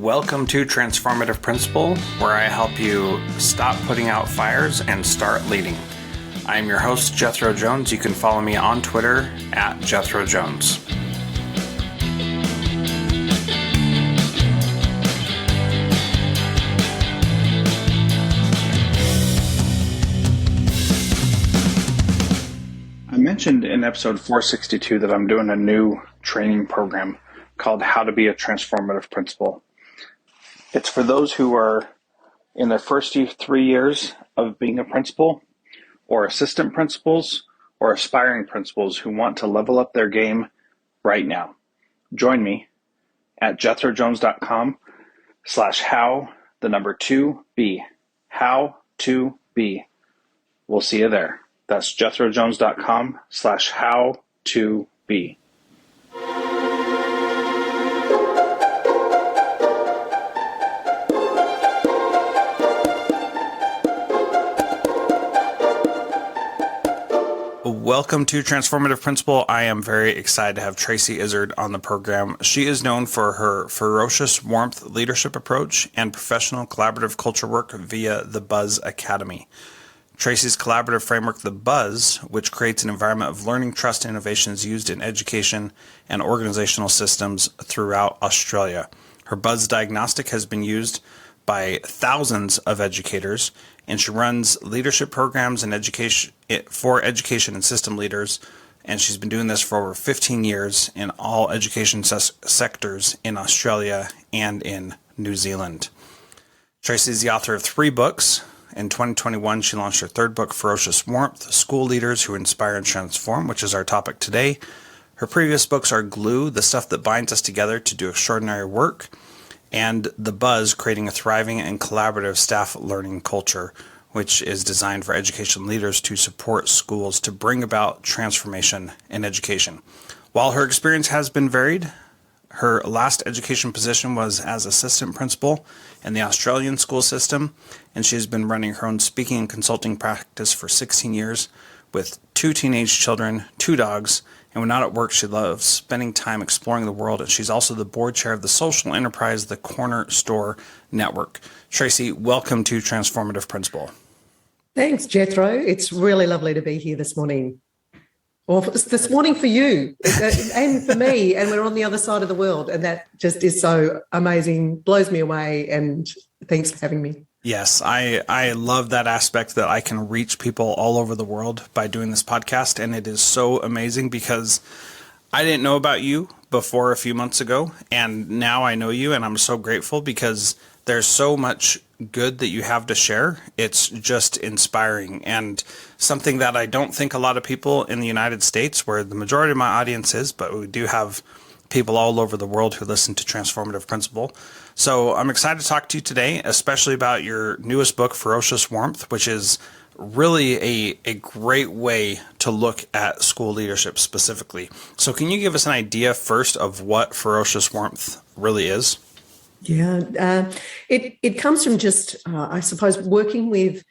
Welcome to Transformative Principle, where I help you stop putting out fires and start leading. I'm your host, Jethro Jones. You can follow me on Twitter at Jethro Jones. I mentioned in episode 462 that I'm doing a new training program called How to Be a Transformative Principal. It's for those who are in their first 3 years of being a principal, or assistant principals, or aspiring principals who want to level up their game right now. Join me at jethrojones.com/how2be. How to be. We'll see you there. That's jethrojones.com/how2be. Welcome to Transformative Principle. I am very excited to have Tracey Ezard on the program. She is known for her ferocious warmth leadership approach and professional collaborative culture work via the Buzz Academy. Tracey's collaborative framework, The Buzz, which creates an environment of learning, trust, and innovation, is used in education and organizational systems throughout Australia. Her Buzz diagnostic has been used by thousands of educators, and she runs leadership programs and education and system leaders, and she's been doing this for over 15 years in all education sectors in Australia and in New Zealand. Tracey is the author of 3 books. In 2021, she launched her 3rd book, Ferocious Warmth, School Leaders Who Inspire and Transform, which is our topic today. Her previous books are Glue, the stuff that binds us together to do extraordinary work, and The Buzz, creating a thriving and collaborative staff learning culture, which is designed for education leaders to support schools to bring about transformation in education. While her experience has been varied, her last education position was as assistant principal in the Australian school system, and she has been running her own speaking and consulting practice for 16 years with 2 teenage children, 2 dogs, and when not at work, she loves spending time exploring the world, and she's also the board chair of the social enterprise, the Corner Store Network. Tracey, welcome to Transformative Principle. Thanks, Jethro. It's really lovely to be here this morning. Well, it's this morning for you and for me, and we're on the other side of the world, and that just is so amazing, blows me away, and thanks for having me. Yes, I love that aspect that I can reach people all over the world by doing this podcast, and it is so amazing because I didn't know about you before a few months ago, and now I know you, and I'm so grateful because there's so much good that you have to share. It's just inspiring, and something that I don't think a lot of people in the United States, where the majority of my audience is, but we do have people all over the world who listen to Transformative Principle. So I'm excited to talk to you today, especially about your newest book, Ferocious Warmth, which is really a great way to look at school leadership specifically. So can you give us an idea first of what Ferocious Warmth really is? Yeah, it comes from just, I suppose, working with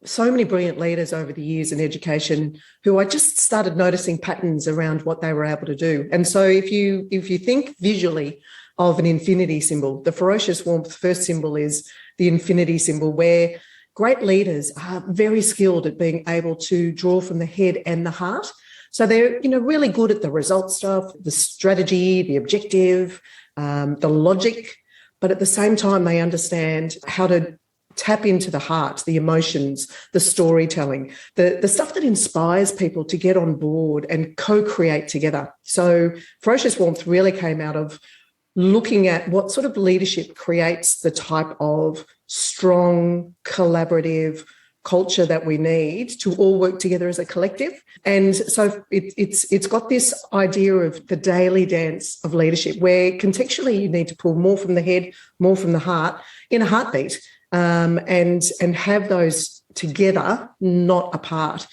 so many brilliant leaders over the years in education who I just started noticing patterns around what they were able to do. And so if you think visually of an infinity symbol, the Ferocious Warmth first symbol is the infinity symbol, where great leaders are very skilled at being able to draw from the head and the heart. So they're really good at the result stuff, the strategy, the objective, the logic, but at the same time they understand how to tap into the heart, the emotions, the storytelling, the stuff that inspires people to get on board and co-create together. So Ferocious Warmth really came out of looking at what sort of leadership creates the type of strong, collaborative culture that we need to all work together as a collective. And so it's got this idea of the daily dance of leadership, where contextually you need to pull more from the head, more from the heart in a heartbeat, and have those together, not apart.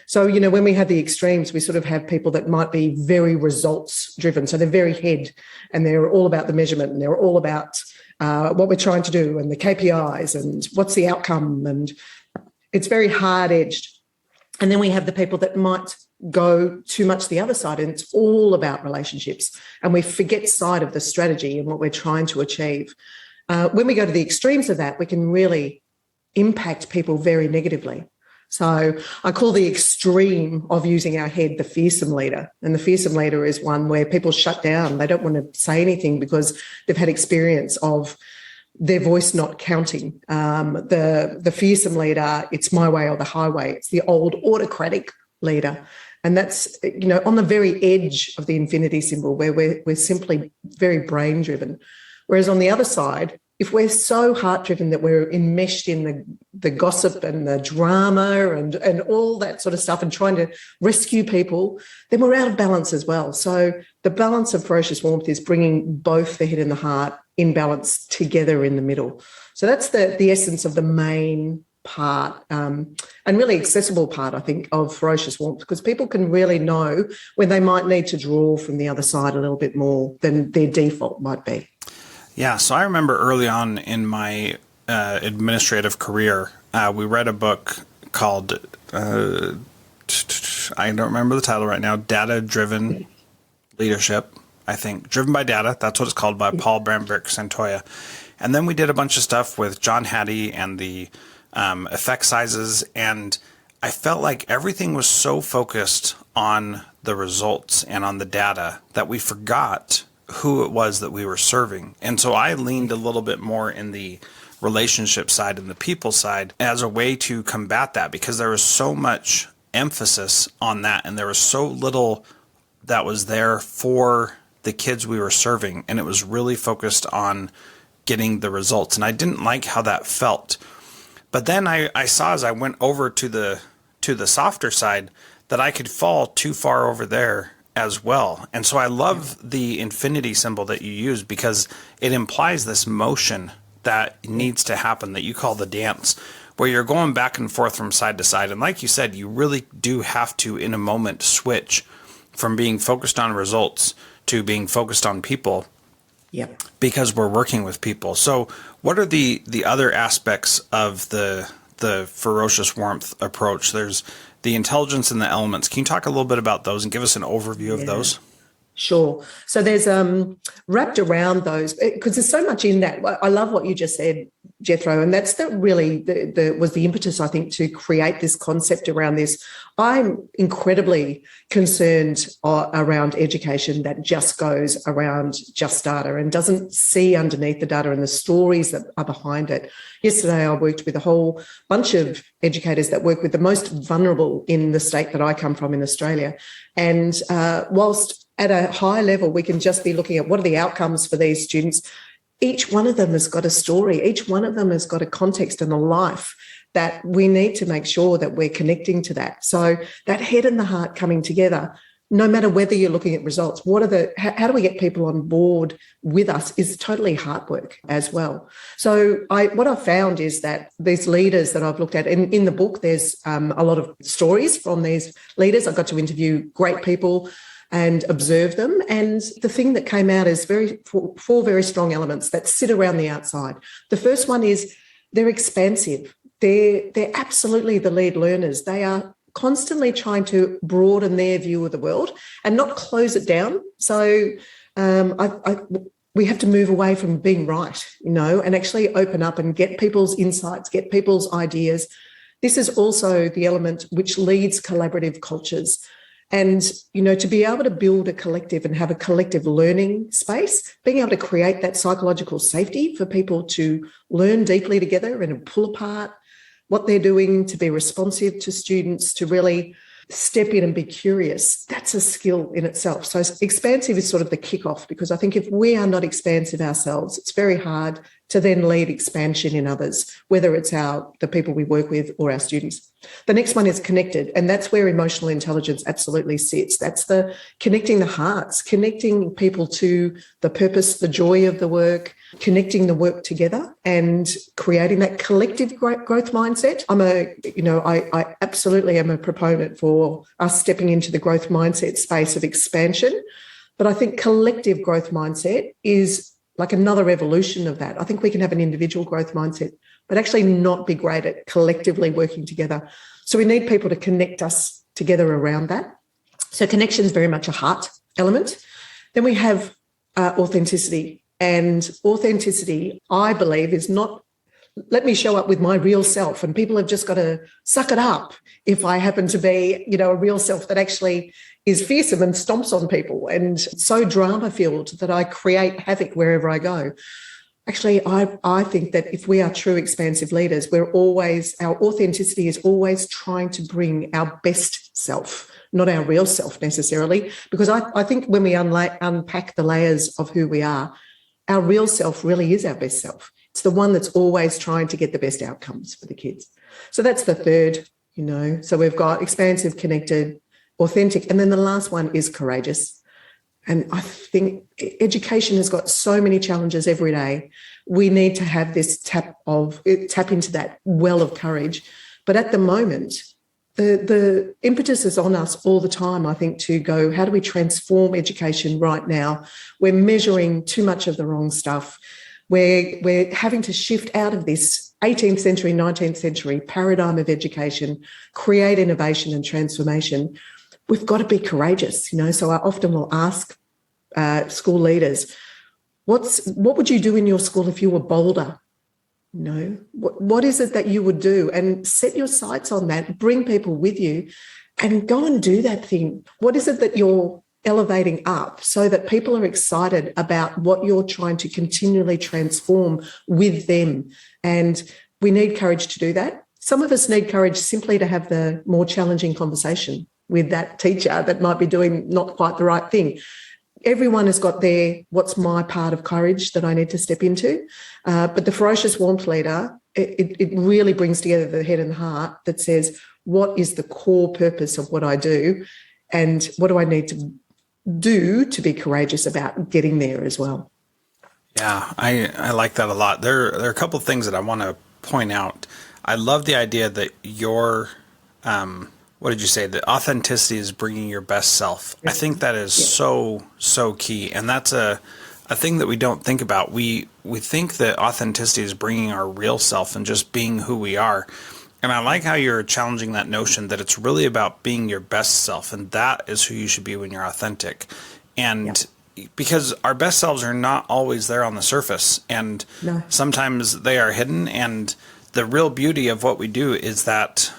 So, when we have the extremes, we sort of have people that might be very results driven. So they're very head, and they're all about the measurement, and they're all about what we're trying to do and the KPIs and what's the outcome. And it's very hard edged. And then we have the people that might go too much the other side, and it's all about relationships, and we forget sight of the strategy and what we're trying to achieve. When we go to the extremes of that, we can really impact people very negatively. So I call the extreme of using our head the fearsome leader. And the fearsome leader is one where people shut down. They don't want to say anything because they've had experience of their voice not counting. The fearsome leader, it's my way or the highway. It's the old autocratic leader. And that's, on the very edge of the infinity symbol, where we're simply very brain driven. Whereas on the other side, if we're so heart-driven that we're enmeshed in the gossip and the drama and all that sort of stuff and trying to rescue people, then we're out of balance as well. So the balance of ferocious warmth is bringing both the head and the heart in balance together in the middle. So that's the essence of the main part and really accessible part, I think, of ferocious warmth, because people can really know when they might need to draw from the other side a little bit more than their default might be. Yeah, so I remember early on in my administrative career, we read a book called, I don't remember the title right now, Data-Driven Leadership, I think. Driven by Data, that's what it's called, by Paul Brambrick Santoya. And then we did a bunch of stuff with John Hattie and the effect sizes, and I felt like everything was so focused on the results and on the data that we forgot who it was that we were serving. And so I leaned a little bit more in the relationship side and the people side as a way to combat that, because there was so much emphasis on that and there was so little that was there for the kids we were serving, and it was really focused on getting the results. And I didn't like how that felt. But then I saw, as I went over to the softer side, that I could fall too far over there as well. And so I love the infinity symbol that you use, because it implies this motion that needs to happen that you call the dance, where you're going back and forth from side to side. And like you said, you really do have to, in a moment, switch from being focused on results to being focused on people. Yep. Because we're working with people. So what are the other aspects of the ferocious warmth approach? There's the intelligence and the elements. Can you talk a little bit about those and give us an overview of those? Sure. So there's wrapped around those, because there's so much in that. I love what you just said, Jethro, and that's really was the impetus, I think, to create this concept around this. I'm incredibly concerned around education that just goes around just data and doesn't see underneath the data and the stories that are behind it. Yesterday, I worked with a whole bunch of educators that work with the most vulnerable in the state that I come from in Australia. And whilst at a high level, we can just be looking at what are the outcomes for these students, each one of them has got a story. Each one of them has got a context and a life that we need to make sure that we're connecting to that. So that head and the heart coming together, no matter whether you're looking at results, how do we get people on board with us is totally heart work as well. So what I've found is that these leaders that I've looked at, in the book, there's a lot of stories from these leaders. I got to interview great people and observe them. And the thing that came out is four very strong elements that sit around the outside. The first one is they're expansive. They're absolutely the lead learners. They are constantly trying to broaden their view of the world and not close it down. So we have to move away from being right, and actually open up and get people's insights, get people's ideas. This is also the element which leads collaborative cultures. And, to be able to build a collective and have a collective learning space, being able to create that psychological safety for people to learn deeply together and pull apart what they're doing, to be responsive to students, to really step in and be curious, that's a skill in itself. So expansive is sort of the kickoff, because I think if we are not expansive ourselves, it's very hard to then lead expansion in others, whether it's the people we work with or our students. The next one is connected, and that's where emotional intelligence absolutely sits. That's the connecting the hearts, connecting people to the purpose, the joy of the work, connecting the work together and creating that collective growth mindset. I absolutely am a proponent for us stepping into the growth mindset space of expansion, but I think collective growth mindset is like another evolution of that. I think we can have an individual growth mindset, but actually not be great at collectively working together. So we need people to connect us together around that. So connection is very much a heart element. Then we have authenticity. And authenticity, I believe, is not, let me show up with my real self, and people have just got to suck it up if I happen to be, a real self that actually is fearsome and stomps on people and so drama-filled that I create havoc wherever I go. Actually, I think that if we are true expansive leaders, our authenticity is always trying to bring our best self, not our real self necessarily, because I think when we unpack the layers of who we are, our real self really is our best self. It's the one that's always trying to get the best outcomes for the kids. So that's the third, So we've got expansive, connected, authentic, and then the last one is courageous. And I think education has got so many challenges every day. We need to have this tap into that well of courage. But at the moment, the impetus is on us all the time, I think, to go, how do we transform education right now? We're measuring too much of the wrong stuff. We're having to shift out of this 18th century, 19th century paradigm of education, create innovation and transformation. We've got to be courageous, So I often will ask school leaders, what would you do in your school if you were bolder? What is it that you would do? And set your sights on that, bring people with you and go and do that thing. What is it that you're elevating up so that people are excited about what you're trying to continually transform with them? And we need courage to do that. Some of us need courage simply to have the more challenging conversation with that teacher that might be doing not quite the right thing. Everyone has got what's my part of courage that I need to step into. But the ferocious warmth leader, it really brings together the head and the heart that says, what is the core purpose of what I do? And what do I need to do to be courageous about getting there as well? Yeah, I like that a lot. There are a couple of things that I want to point out. I love the idea that your what did you say? The authenticity is bringing your best self. I think that is so key. And that's a thing that we don't think about. We think that authenticity is bringing our real self and just being who we are. And I like how you're challenging that notion that it's really about being your best self. And that is who you should be when you're authentic. And because our best selves are not always there on the surface. And sometimes they are hidden. And the real beauty of what we do is that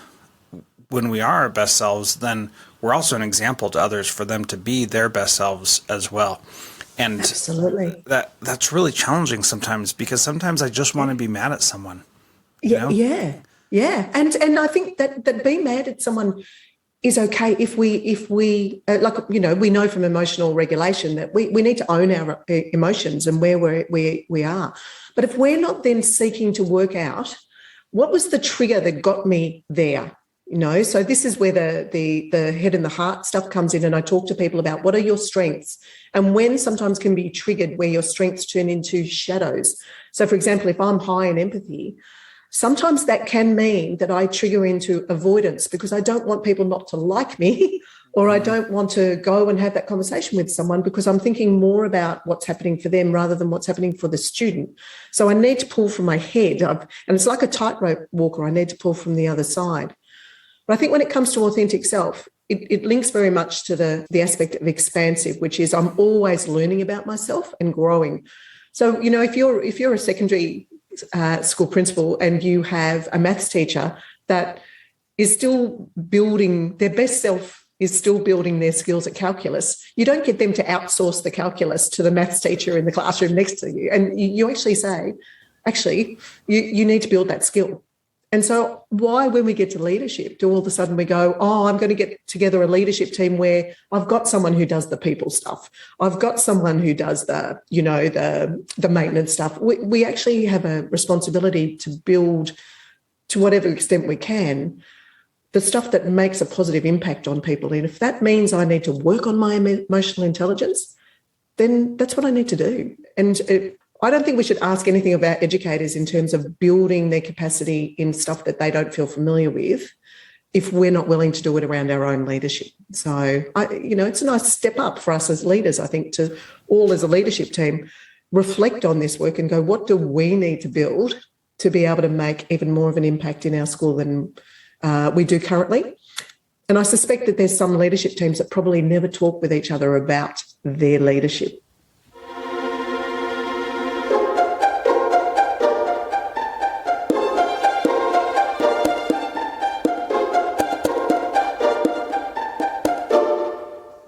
when we are our best selves, then we're also an example to others for them to be their best selves as well. And absolutely, that's really challenging sometimes, because sometimes I just want to be mad at someone. Yeah. And I think that being mad at someone is okay if we we know from emotional regulation that we need to own our emotions and where we are. But if we're not then seeking to work out what was the trigger that got me there, so this is where the head and the heart stuff comes in, and I talk to people about what are your strengths and when sometimes can be triggered where your strengths turn into shadows. So, for example, if I'm high in empathy, sometimes that can mean that I trigger into avoidance because I don't want people not to like me, or I don't want to go and have that conversation with someone because I'm thinking more about what's happening for them rather than what's happening for the student. So I need to pull from my head, and it's like a tightrope walker. I need to pull from the other side. But I think when it comes to authentic self, it links very much to the aspect of expansive, which is I'm always learning about myself and growing. So, if you're a secondary school principal and you have a maths teacher that is still building their best self, is still building their skills at calculus, you don't get them to outsource the calculus to the maths teacher in the classroom next to you. And you actually say, you need to build that skill. And so why, when we get to leadership, do all of a sudden we go, I'm going to get together a leadership team where I've got someone who does the people stuff. I've got someone who does the maintenance stuff. We actually have a responsibility to build, to whatever extent we can, the stuff that makes a positive impact on people. And if that means I need to work on my emotional intelligence, then that's what I need to do. And I don't think we should ask anything of our educators in terms of building their capacity in stuff that they don't feel familiar with if we're not willing to do it around our own leadership. So, it's a nice step up for us as leaders, I think, to all as a leadership team reflect on this work and go, what do we need to build to be able to make even more of an impact in our school than we do currently? And I suspect that there's some leadership teams that probably never talk with each other about their leadership.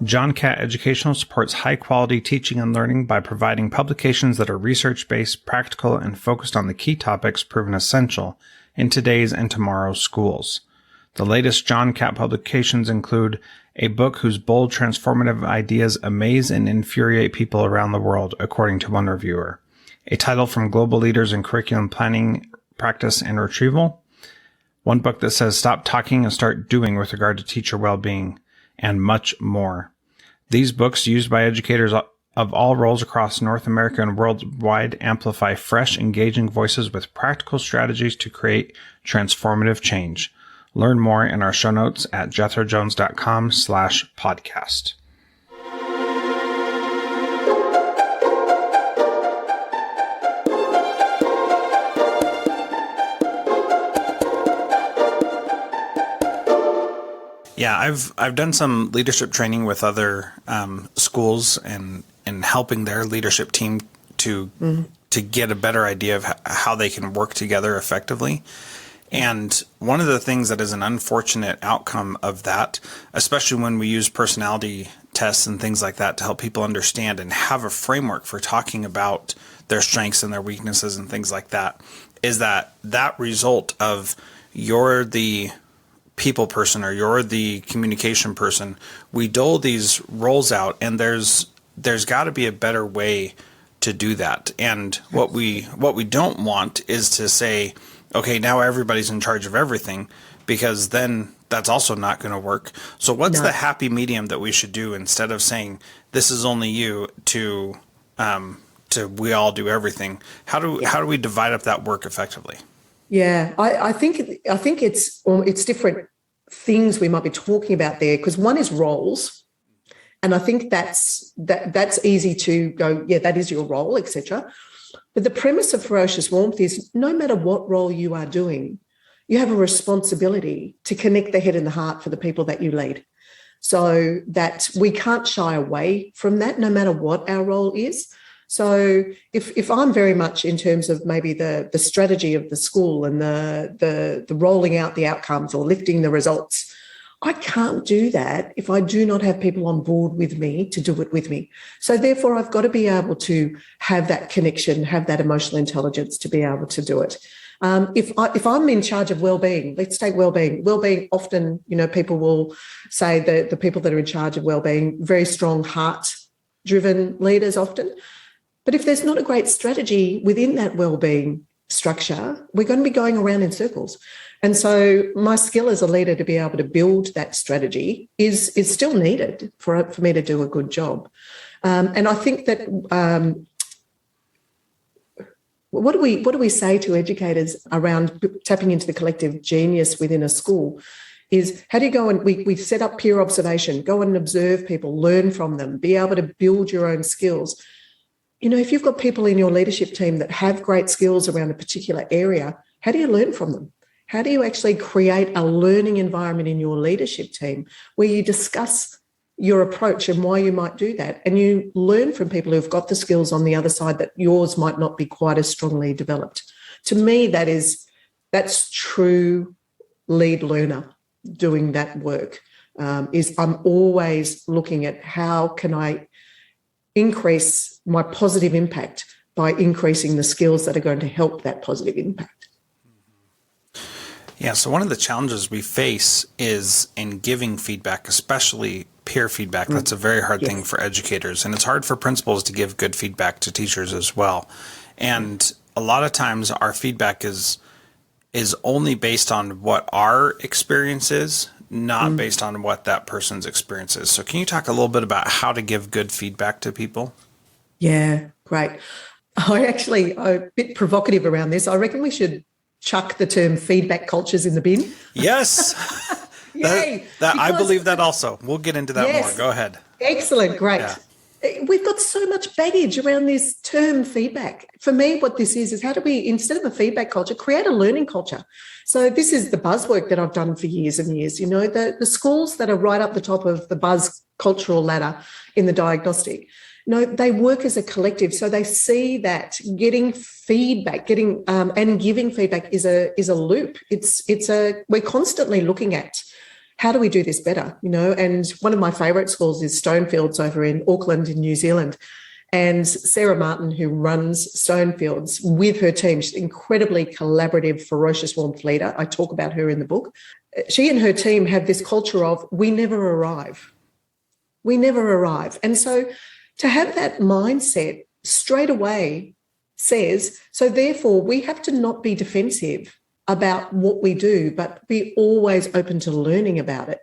John Catt Educational supports high-quality teaching and learning by providing publications that are research-based, practical, and focused on the key topics proven essential in today's and tomorrow's schools. The latest John Catt publications include a book whose bold, transformative ideas amaze and infuriate people around the world, according to one reviewer, a title from global leaders in curriculum planning, practice, and retrieval, one book that says stop talking and start doing with regard to teacher well-being, and much more. These books, used by educators of all roles across North America and worldwide, amplify fresh, engaging voices with practical strategies to create transformative change. Learn more in our show notes at jethrojones.com/podcast. Yeah, I've done some leadership training with other schools and helping their leadership team to get a better idea of how they can work together effectively. And one of the things that is an unfortunate outcome of that, especially when we use personality tests and things like that to help people understand and have a framework for talking about their strengths and their weaknesses and things like that, is that result of you're the people person or you're the communication person, we dole these roles out, and there's got to be a better way to do that. And what we don't want is to say, okay, now everybody's in charge of everything, because then that's also not going to work. So what's the happy medium that we should do instead of saying this is only you to we all do everything? How do we divide up that work effectively? Yeah, I think it's different things we might be talking about there, because one is roles, and I think that's easy to go, yeah, that is your role, etc. But the premise of Ferocious Warmth is no matter what role you are doing, you have a responsibility to connect the head and the heart for the people that you lead. So that we can't shy away from that no matter what our role is. So if I'm very much in terms of maybe the strategy of the school and the rolling out the outcomes or lifting the results, I can't do that if I do not have people on board with me to do it with me. So therefore, I've got to be able to have that connection, have that emotional intelligence to be able to do it. If I'm in charge of well-being, let's take well-being. Well-being often, people will say that the people that are in charge of well-being, very strong heart-driven leaders often. But if there's not a great strategy within that well-being structure, we're going to be going around in circles. And so my skill as a leader to be able to build that strategy is still needed for me to do a good job. And I think that what do we say to educators around tapping into the collective genius within a school is how do you go and we set up peer observation, go and observe people, learn from them, be able to build your own skills. If you've got people in your leadership team that have great skills around a particular area, how do you learn from them? How do you actually create a learning environment in your leadership team where you discuss your approach and why you might do that, and you learn from people who've got the skills on the other side that yours might not be quite as strongly developed? To me, that's true lead learner doing that work. I'm always looking at how can I increase my positive impact by increasing the skills that are going to help that positive impact. Yeah, so one of the challenges we face is in giving feedback, especially peer feedback. That's a very hard thing for educators, and it's hard for principals to give good feedback to teachers as well. And a lot of times our feedback is only based on what our experience is, not based on what that person's experience is. So can you talk a little bit about how to give good feedback to people? Yeah, great. I'm a bit provocative around this. I reckon we should chuck the term feedback cultures in the bin. Yes. Yay, I believe that also. We'll get into that more. Go ahead. Excellent. Great. Yeah. we've got so much baggage around this term feedback. For me, what this is how do we, instead of a feedback culture, create a learning culture? So this is the buzz work that I've done for years and years. You know, the schools that are right up the top of the buzz cultural ladder in the diagnostic, no, they work as a collective. So they see that getting feedback, and giving feedback is a loop. We're constantly looking at how do we do this better, you know? And one of my favourite schools is Stonefields over in Auckland in New Zealand. And Sarah Martin, who runs Stonefields with her team, she's an incredibly collaborative, ferocious, warmth leader. I talk about her in the book. She and her team have this culture of we never arrive. We never arrive. And so to have that mindset straight away says, so therefore we have to not be defensive about what we do, but be always open to learning about it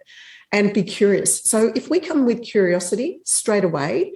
and be curious. So if we come with curiosity straight away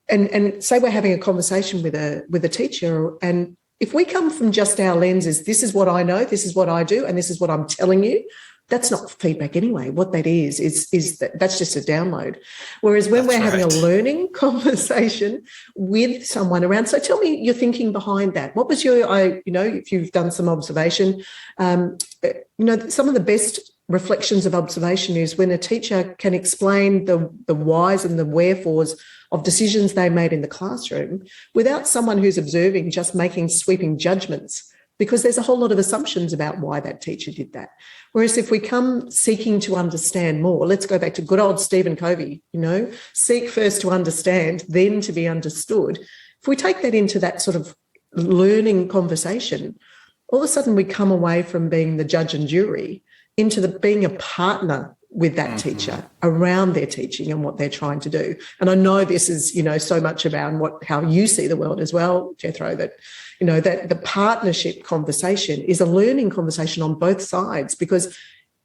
and say we're having a conversation with a teacher, and if we come from just our lenses, this is what I know, this is what I do, and this is what I'm telling you, that's not feedback anyway. What that is that's just a download. Whereas when we're having a learning conversation with someone around, so tell me your thinking behind that. What was if you've done some observation, some of the best reflections of observation is when a teacher can explain the whys and the wherefores of decisions they made in the classroom without someone who's observing just making sweeping judgments, because there's a whole lot of assumptions about why that teacher did that. Whereas if we come seeking to understand more, let's go back to good old Stephen Covey, seek first to understand, then to be understood. If we take that into that sort of learning conversation, all of a sudden we come away from being the judge and jury into being a partner with that teacher around their teaching and what they're trying to do. And I know this is, so much about how you see the world as well, Jethro, that that the partnership conversation is a learning conversation on both sides, because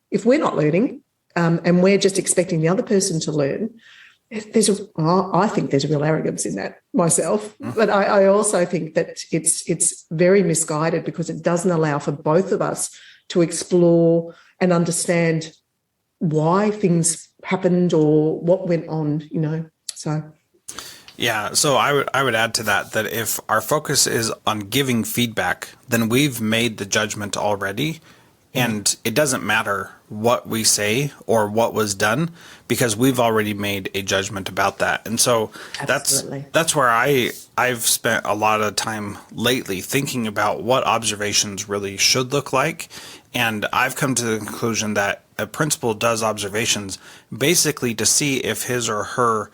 if we're not learning and we're just expecting the other person to learn, I think there's a real arrogance in that myself. But I also think that it's very misguided, because it doesn't allow for both of us to explore and understand why things happened or what went on, so. Yeah, so I would add to that if our focus is on giving feedback, then we've made the judgment already, and it doesn't matter what we say or what was done, because we've already made a judgment about that. And so that's where I've spent a lot of time lately thinking about what observations really should look like. And I've come to the conclusion that a principal does observations basically to see if his or her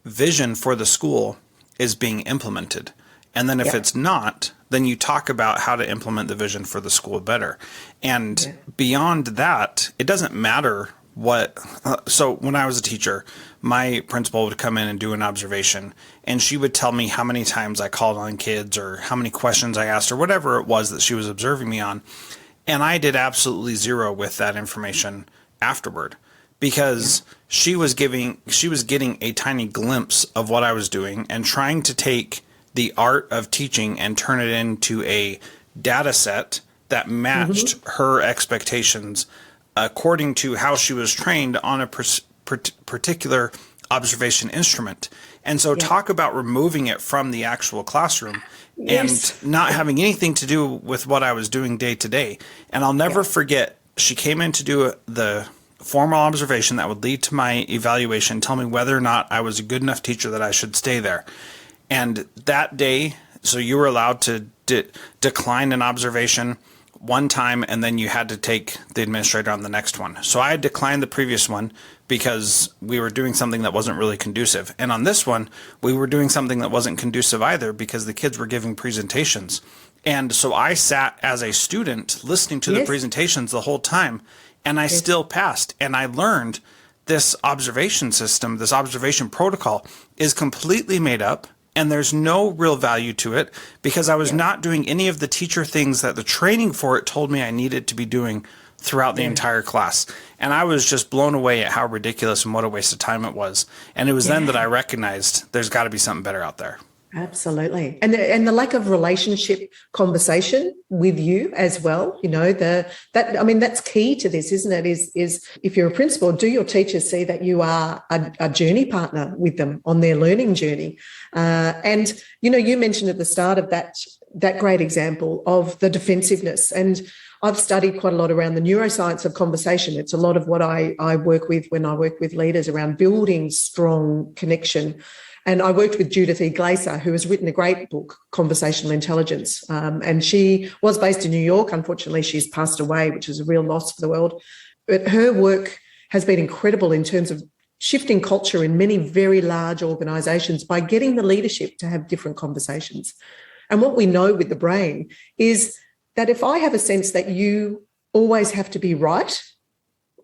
vision for the school is being implemented. And then if it's not, then you talk about how to implement the vision for the school better. And beyond that, it doesn't matter what. So when I was a teacher, my principal would come in and do an observation, and she would tell me how many times I called on kids or how many questions I asked or whatever it was that she was observing me on. And I did absolutely zero with that information afterward, because she was getting a tiny glimpse of what I was doing and trying to take the art of teaching and turn it into a data set that matched her expectations according to how she was trained on a particular observation instrument. And so talk about removing it from the actual classroom and not having anything to do with what I was doing day to day. And I'll never forget, she came in to do the formal observation that would lead to my evaluation, tell me whether or not I was a good enough teacher that I should stay there. And that day, so you were allowed to decline an observation one time, and then you had to take the administrator on the next one. So I had declined the previous one because we were doing something that wasn't really conducive. And on this one, we were doing something that wasn't conducive either, because the kids were giving presentations. And so I sat as a student listening to the presentations the whole time, and I still passed. And I learned this observation system, this observation protocol is completely made up, and there's no real value to it, because I was not doing any of the teacher things that the training for it told me I needed to be doing throughout the entire class. And I was just blown away at how ridiculous and what a waste of time it was. And it was then that I recognized there's got to be something better out there. Absolutely. And the lack of relationship conversation with you as well, that's key to this, isn't it? Is if you're a principal, do your teachers see that you are a journey partner with them on their learning journey? And you mentioned at the start of that great example of the defensiveness. And I've studied quite a lot around the neuroscience of conversation. It's a lot of what I work with when I work with leaders around building strong connection. And I worked with Judith E. Glaser, who has written a great book, Conversational Intelligence. And she was based in New York. Unfortunately, she's passed away, which is a real loss for the world. But her work has been incredible in terms of shifting culture in many very large organisations by getting the leadership to have different conversations. And what we know with the brain is that if I have a sense that you always have to be right,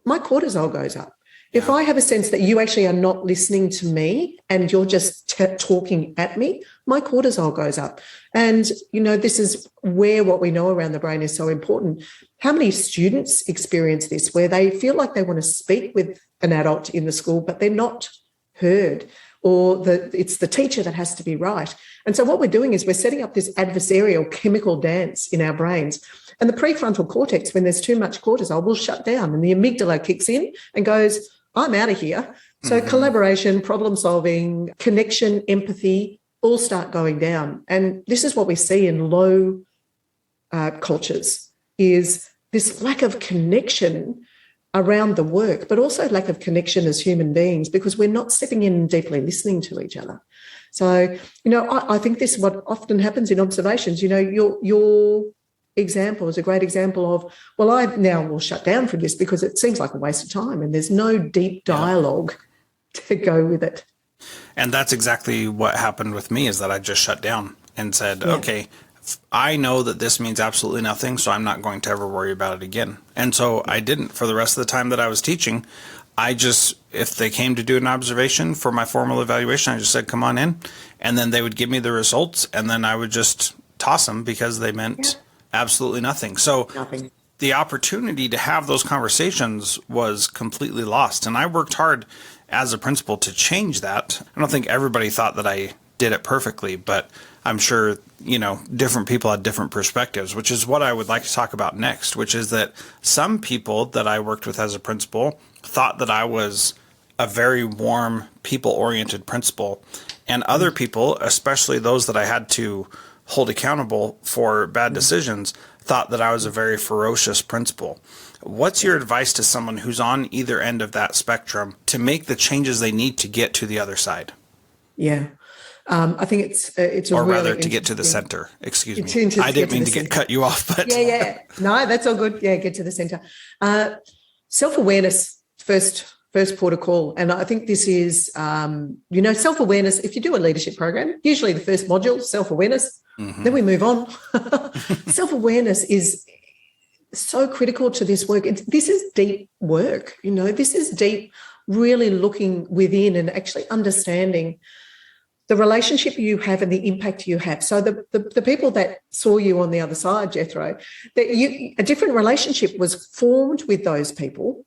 my cortisol goes up. If I have a sense that you actually are not listening to me and you're just talking at me, my cortisol goes up. And, this is where what we know around the brain is so important. How many students experience this where they feel like they want to speak with an adult in the school, but they're not heard, or it's the teacher that has to be right? And so what we're doing is we're setting up this adversarial chemical dance in our brains. And the prefrontal cortex, when there's too much cortisol, will shut down and the amygdala kicks in and goes, I'm out of here. So collaboration, problem solving, connection, empathy, all start going down. And this is what we see in low cultures, is this lack of connection around the work, but also lack of connection as human beings, because we're not stepping in and deeply listening to each other. So, I think this is what often happens in observations. Your example is a great example of, well, I now will shut down from this because it seems like a waste of time and there's no deep dialogue to go with it. And that's exactly what happened with me, is that I just shut down and said, okay, I know that this means absolutely nothing, so I'm not going to ever worry about it again. And so I didn't. For the rest of the time that I was teaching, if they came to do an observation for my formal evaluation, I just said, come on in. And then they would give me the results, and then I would just toss them because they meant absolutely nothing. So the opportunity to have those conversations was completely lost. And I worked hard as a principal to change that. I don't think everybody thought that I did it perfectly, but I'm sure, different people had different perspectives, which is what I would like to talk about next, which is that some people that I worked with as a principal thought that I was a very warm, people-oriented principal. And other people, especially those that I had to hold accountable for bad decisions, thought that I was a very ferocious principal. What's your advice to someone who's on either end of that spectrum to make the changes they need to get to the other side? Yeah. I think it's or really rather to get to the center. Excuse me. I didn't mean to cut you off, but no, that's all good. Yeah, get to the center. Self-awareness first port of call, and I think this is self-awareness. If you do a leadership program, usually the first module, self-awareness, then we move on. Self-awareness is so critical to this work. This is deep work. This is deep, really looking within and actually understanding the relationship you have and the impact you have. So the people that saw you on the other side, Jethro, a different relationship was formed with those people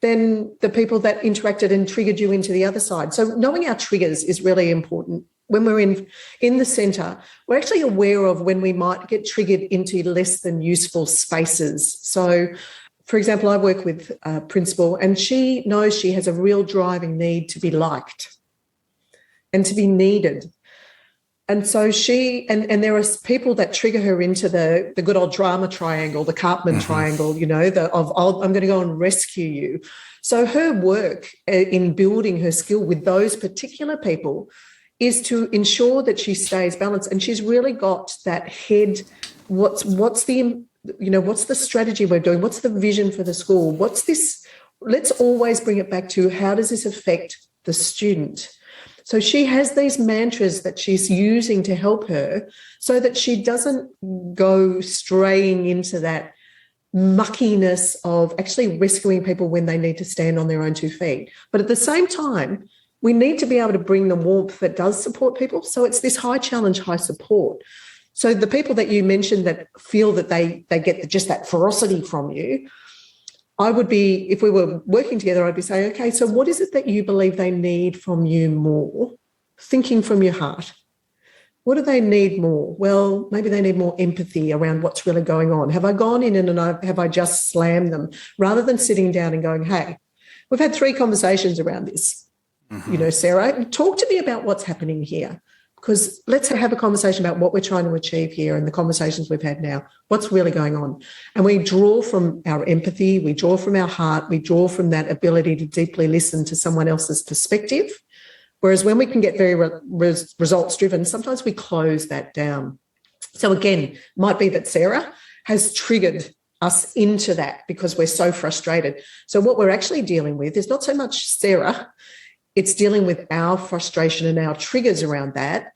than the people that interacted and triggered you into the other side. So knowing our triggers is really important. When we're in the centre, we're actually aware of when we might get triggered into less than useful spaces. So, for example, I work with a principal and she knows she has a real driving need to be liked and to be needed. And so and there are people that trigger her into the good old drama triangle, the Cartman triangle, I'm going to go and rescue you. So her work in building her skill with those particular people is to ensure that she stays balanced. And she's really got that head, what's the strategy we're doing? What's the vision for the school? What's this? Let's always bring it back to how does this affect the student? So she has these mantras that she's using to help her so that she doesn't go straying into that muckiness of actually rescuing people when they need to stand on their own 2 feet. But at the same time, we need to be able to bring the warmth that does support people. So it's this high challenge, high support. So the people that you mentioned that feel that they get just that ferocity from you, I would be, if we were working together, I'd be saying, okay, so what is it that you believe they need from you more? Thinking from your heart. What do they need more? Well, maybe they need more empathy around what's really going on. Have I gone in and have I just slammed them rather than sitting down and going, hey, we've had 3 conversations around this. Sarah, talk to me about what's happening here, because let's have a conversation about what we're trying to achieve here and the conversations we've had now. What's really going on? And we draw from our empathy, we draw from our heart, we draw from that ability to deeply listen to someone else's perspective. Whereas when we can get very results driven, sometimes we close that down. So again, might be that Sarah has triggered us into that because we're so frustrated. So what we're actually dealing with is not so much Sarah, it's dealing with our frustration and our triggers around that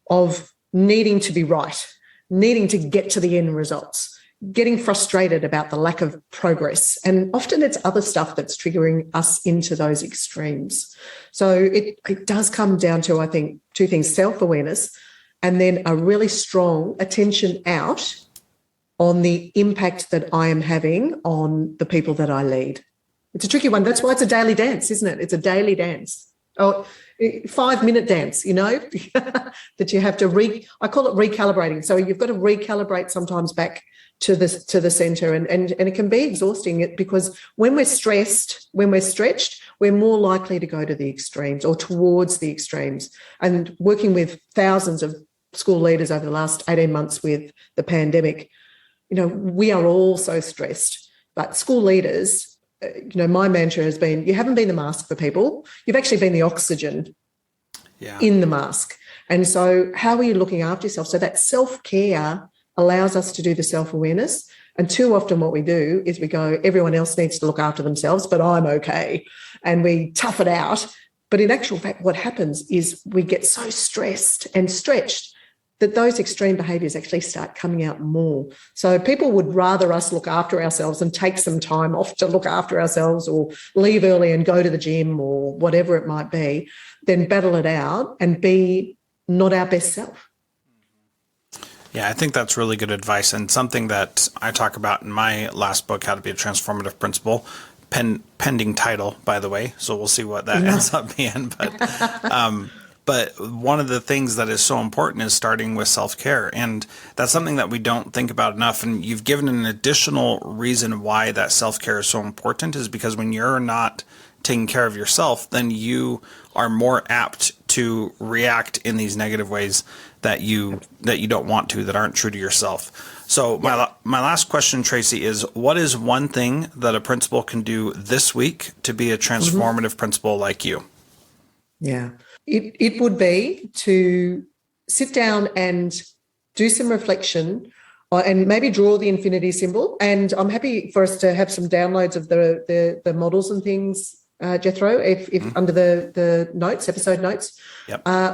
of needing to be right, needing to get to the end results, getting frustrated about the lack of progress. And often it's other stuff that's triggering us into those extremes. So it does come down to, I think, 2 things: self-awareness and then a really strong attention out on the impact that I am having on the people that I lead. It's a tricky one. That's why it's a daily dance, isn't it? It's a daily dance. 5-minute dance, that you have to I call it recalibrating. So you've got to recalibrate sometimes back to the center, and it can be exhausting because when we're stressed, when we're stretched, we're more likely to go to the extremes or towards the extremes. And working with thousands of school leaders over the last 18 months with the pandemic, we are all so stressed. But school leaders, my mantra has been, you haven't been the mask for people, you've actually been the oxygen in the mask. And so how are you looking after yourself? So that self-care allows us to do the self-awareness. And too often what we do is we go, everyone else needs to look after themselves, but I'm okay. And we tough it out. But in actual fact, what happens is we get so stressed and stretched that those extreme behaviours actually start coming out more. So people would rather us look after ourselves and take some time off to look after ourselves or leave early and go to the gym or whatever it might be than battle it out and be not our best self. Yeah, I think that's really good advice, and something that I talk about in my last book, How to Be a Transformative Principal, pending title, by the way, so we'll see what that ends up being. But one of the things that is so important is starting with self-care. And that's something that we don't think about enough. And you've given an additional reason why that self-care is so important is because when you're not taking care of yourself, then you are more apt to react in these negative ways that you don't want to, that aren't true to yourself. So my last question, Tracey, is what is one thing that a principal can do this week to be a transformative principal like you? Yeah. It would be to sit down and do some reflection and maybe draw the infinity symbol. And I'm happy for us to have some downloads of the models and things, Jethro, if under the notes, episode notes,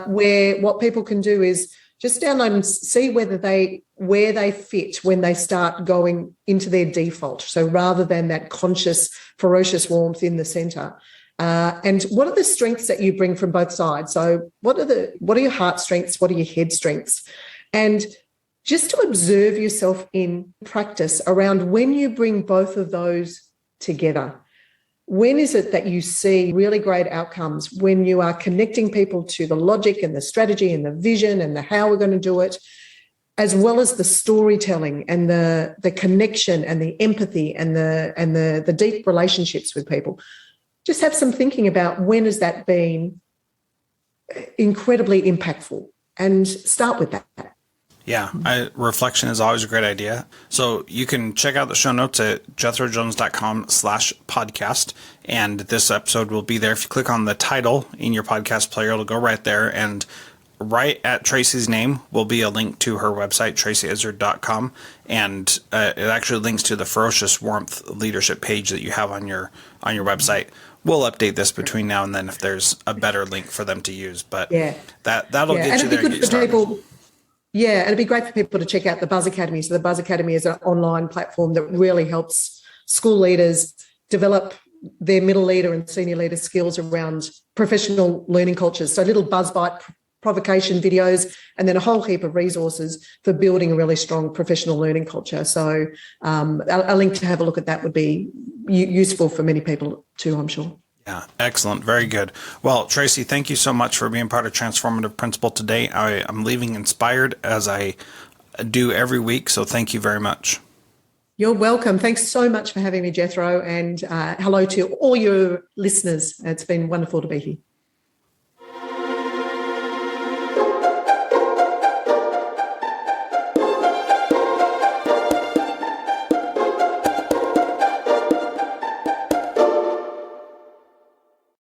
where what people can do is just download and see where they fit when they start going into their default. So rather than that conscious, ferocious warmth in the centre. And what are the strengths that you bring from both sides? So what are your heart strengths? What are your head strengths? And just to observe yourself in practice around when you bring both of those together. When is it that you see really great outcomes when you are connecting people to the logic and the strategy and the vision and the how we're going to do it, as well as the storytelling and the connection and the empathy and the deep relationships with people? Just have some thinking about when has that been incredibly impactful and start with that. Yeah, reflection is always a great idea. So you can check out the show notes at jethrojones.com/podcast. And this episode will be there. If you click on the title in your podcast player, it'll go right there. And right at Tracey's name will be a link to her website, tracyezard.com. And it actually links to the Ferocious Warmth leadership page that you have on your website. We'll update this between now and then if there's a better link for them to use. But that'll get you there and get you started. Yeah, and it'd be great for people to check out the Buzz Academy. So the Buzz Academy is an online platform that really helps school leaders develop their middle leader and senior leader skills around professional learning cultures. So little buzz bite provocation videos and then a whole heap of resources for building a really strong professional learning culture. So a link to have a look at that would be useful for many people too, I'm sure. Yeah, excellent. Very good. Well, Tracey, thank you so much for being part of Transformative Principal today. I'm leaving inspired as I do every week, so thank you very much. You're welcome. Thanks so much for having me, Jethro, and hello to all your listeners. It's been wonderful to be here.